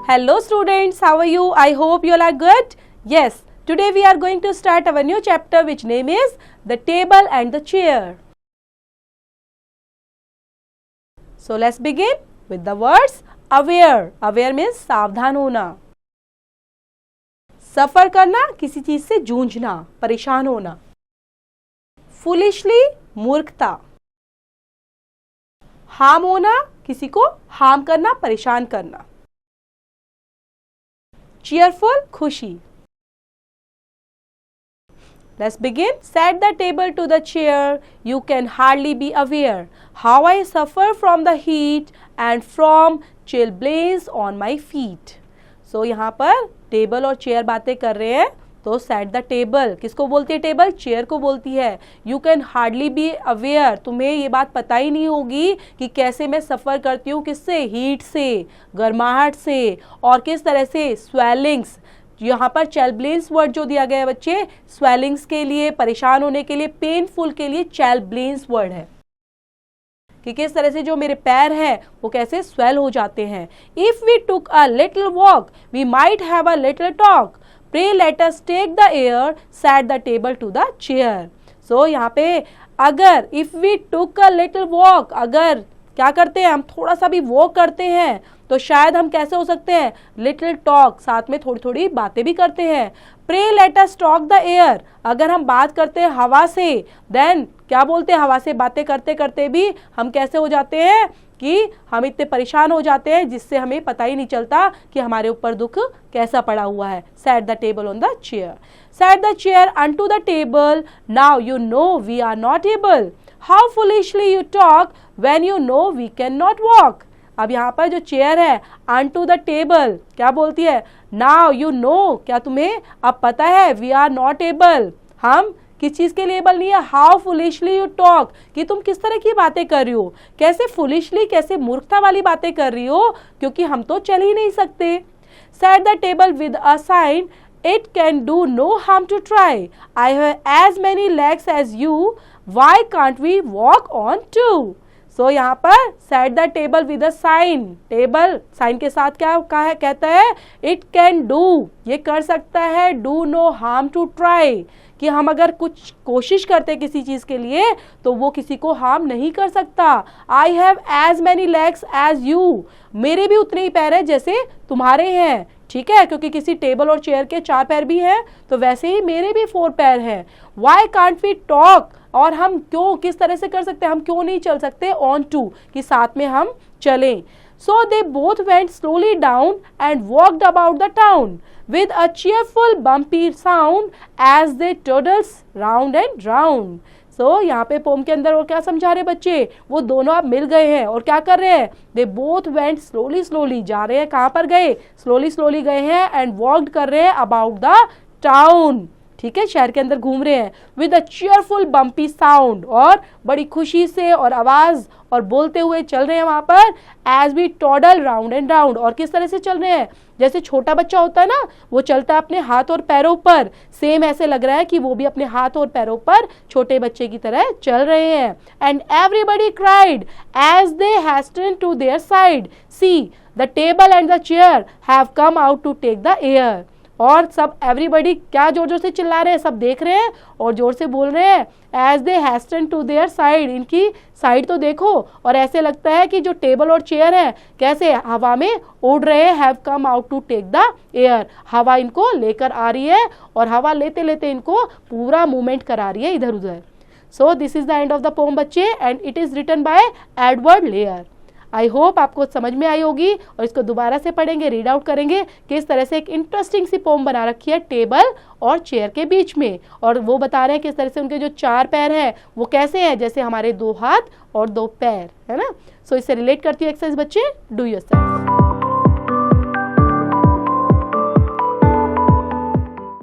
Hello students, how are you? I hope you all are good. Yes, today we are going to start our new chapter which name is the table and the chair. So let's begin with the words aware. Aware means सावधान होना, सफर करना, किसी चीज से जूझना, परेशान होना. Foolishly मूर्खता, हार्म होना, किसी को हार्म करना, परेशान करना. Cheerful खुशी. Let's begin. Set the table to the chair. You can hardly be aware how I suffer from the heat and from chilblains on my feet. So यहाँ पर टेबल और चेयर बातें कर रहे हैं. तो सेट द टेबल किसको बोलती है? टेबल चेयर को बोलती है. You can hardly be aware, तुम्हें ये बात पता ही नहीं होगी कि कैसे मैं सफ़र करती हूँ, किससे? हीट से, गर्माहट से, और किस तरह से? स्वेलिंग्स. यहाँ पर चैल्बलेंस वर्ड जो दिया गया है बच्चे, स्वेलिंग्स के लिए, परेशान होने के लिए, पेनफुल के लिए चैल्बलेंस वर्ड है कि किस तरह से जो मेरे पैर हैं वो कैसे स्वेल हो जाते हैं. If we took a little walk we might have a little talk. Pray let us take the air, set the table to the chair. So यहाँ पे अगर if we took a little walk, अगर क्या करते हैं हम, थोड़ा सा भी वॉक करते हैं तो शायद हम कैसे हो सकते हैं? लिटिल टॉक, साथ में थोड़ी थोड़ी बातें भी करते हैं. Pray let us talk the air, अगर हम बात करते हैं हवा से, then क्या बोलते हैं? हवा से बातें करते करते भी हम कैसे हो जाते हैं कि हम इतने परेशान हो जाते हैं जिससे हमें पता ही नहीं चलता कि हमारे ऊपर दुख कैसा पड़ा हुआ है. Set the table on the chair. Set the chair unto the table. Now you know we are not able. How foolishly you talk when you know we cannot walk. अब यहाँ पर जो चेयर है, unto the table क्या बोलती है? Now you no, क्या तुम्हें अब पता है? वी आर नॉट एबल, हम किस चीज के लिए एबल नहीं है? हाउ फुलिशली यू टॉक, कि तुम किस तरह की बातें कर रही हो. कैसे फुलिशली, कैसे मूर्खता वाली बातें कर रही हो, क्योंकि हम तो चल ही नहीं सकते. Set the table with a sign. It can do no harm to try. I have as many legs as you. Why can't we walk on two. So यहाँ पर set the table with a sign. Table sign के साथ क्या कहता है? It can do, ये कर सकता है. Do no harm to try, कि हम अगर कुछ कोशिश करते हैं किसी चीज़ के लिए तो वो किसी को हार्म नहीं कर सकता. I have as many legs as you, मेरे भी उतने ही पैर हैं जैसे तुम्हारे हैं. ठीक है, क्योंकि किसी टेबल और चेयर के 4 पैर भी हैं तो वैसे ही मेरे भी 4 पैर हैं. वाई कांट वी टॉक, और हम क्यों, किस तरह से कर सकते हैं, हम क्यों नहीं चल सकते? ऑन टू, कि साथ में हम चलें. So they both went slowly down and walked about the town with a cheerful bumpy sound as they toddled round and round. So यहाँ पे पोम के अंदर और क्या समझा रहे बच्चे? वो दोनों अब मिल गए हैं और क्या कर रहे हैं? They both went slowly slowly, जा रहे हैं, कहाँ पर गए? slowly slowly गए हैं and walked कर रहे हैं about the town. ठीक है, शहर के अंदर घूम रहे हैं. With a cheerful bumpy sound, और बड़ी खुशी से और आवाज और बोलते हुए चल रहे हैं वहां पर. As we toddle round and round, और किस तरह से चल रहे हैं? जैसे छोटा बच्चा होता है ना, वो चलता है अपने हाथ और पैरों पर, सेम ऐसे लग रहा है कि वो भी अपने हाथ और पैरों पर छोटे बच्चे की तरह चल रहे हैं. And everybody cried as they hasten to their side. See the table and the chair have come out to take the air. और सब एवरीबडी क्या जोर जोर से चिल्ला रहे हैं, सब देख रहे हैं और जोर से बोल रहे हैं. As they hasten to their side, इनकी साइड तो देखो, और ऐसे लगता है कि जो टेबल और चेयर है कैसे हवा में उड़ रहे हैं. Have come out to take the air, हवा इनको लेकर आ रही है और हवा लेते लेते इनको पूरा मूवमेंट करा रही है इधर उधर. So this is the end of the poem बच्चे, and it is written by Edward Lear. I hope आपको समझ में आई होगी, और इसको दोबारा से पढ़ेंगे, रीड आउट करेंगे कि इस तरह से एक इंटरेस्टिंग सी पोम बना रखी है टेबल और चेयर के बीच में, और वो बता रहे हैं किस तरह से उनके जो 4 पैर हैं वो कैसे हैं, जैसे हमारे 2 हाथ और 2 पैर है ना. सो इससे रिलेट करती है एक्सरसाइज बच्चे. Do yourself.